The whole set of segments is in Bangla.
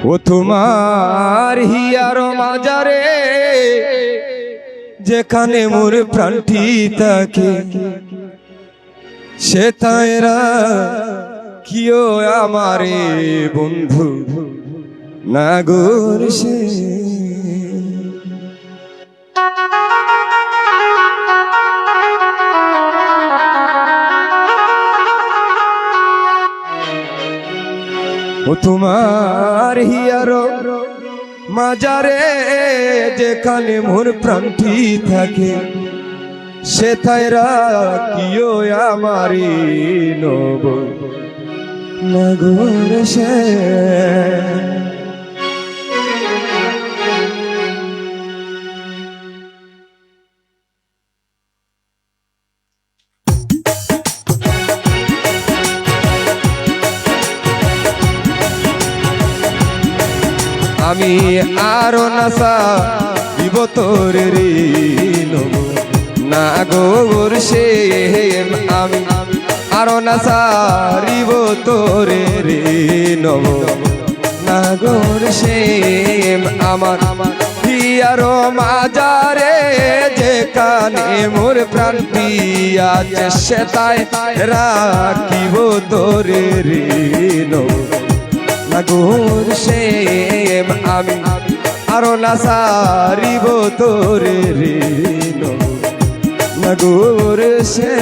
ও তোমার হিয়ার মাজারে যেখানে মোর প্রাণটি থাকে সে তাইরা কিও আমারে বন্ধু নাগর সে ও তোমার হিয়ার মাজারে যেখানে মোর প্রাণটি থাকে সে তাইরা কিও আমারি নব নাগর সে আমি আরো নাসা দিব তোর রে নাগর সে আমি আরো নাসা দিব তোর রে নব নাগর সে আমার হিয়ারো মাজারে যেখানে মোর প্রাণটি আছে সে তাই রাখিব তোর রে নব নাগর সে আমি আরো নাসারিব তোরে রে নাগর সে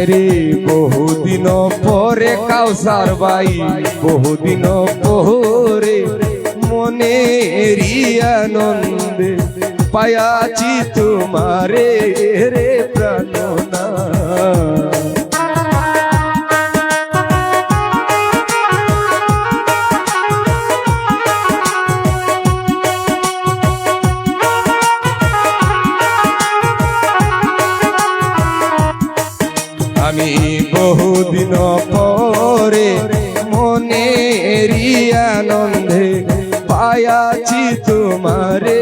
রে বহুদিন পরে কাউসার বাই বহুদিন পরে মনের আনন্দে পায়াছি তোমারে রে প্রাণনা আমি বহুদিন পরে মনের আনন্দে পায়াছি তোমারে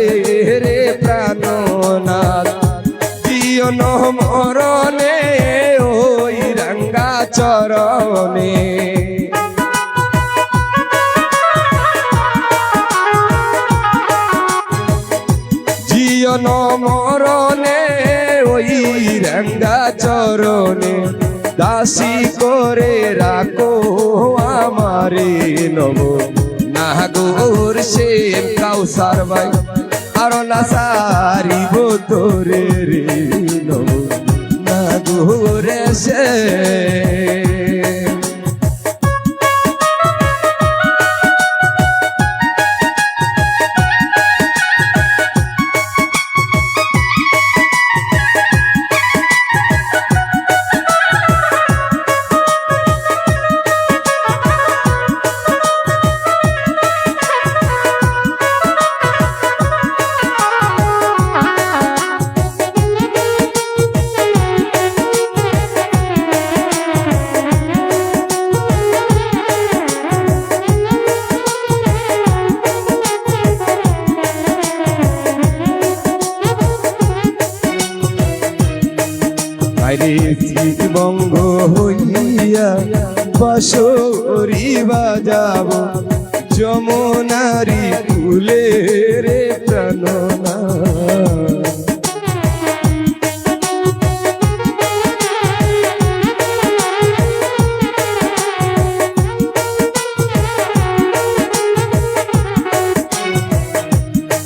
রে প্রাণনাথ জীবন মরণে ওই রঙ্গা চরণে জীবন মরণে ওই রঙ্গা চরণে দাসী করে রাখো আমারে নব নাগর সে কাউসার ভাই আরো নাসারিব তোরে রে নব নাগর সে বঙ্গ হইয়া বাঁশরি বাজাব যমুনারি কুলে রে প্রাণনা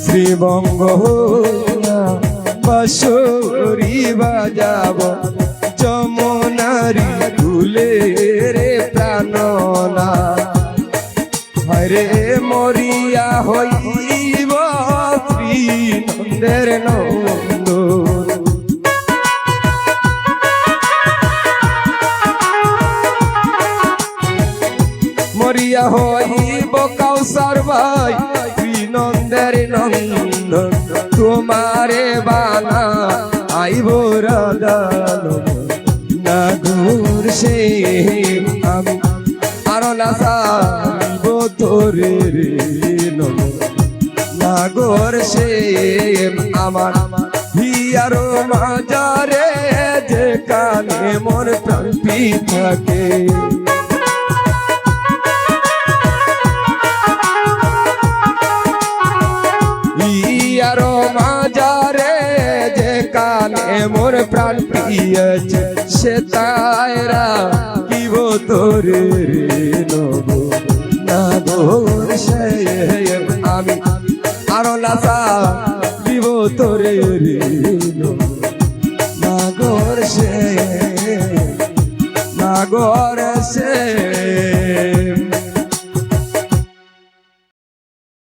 শ্রীবঙ্গ হইয়া বাঁশরি বাজাব যমুনারি কুলে রে প্রাণনা আরে মরিয়া হইব শ্রী নন্দের নন্দন মরিয়া হইব কাউসার ভাই শ্রী নন্দের নন্দন তোমারে বানা আইব রাধান নাগর সে আমি আরো নাসাইব তোরে রে নাগর সে আমার হিয়ারো মাজারে যে কানে মোর প্রাণ থাকে ইয়ারো মাজারে যে কানে মোর প্রাণ প্রিয়ছে সে তাইরা কিব তোরে রে নব নাগর সে আমি আরো নাসা দিব তোরে রে নাগর সে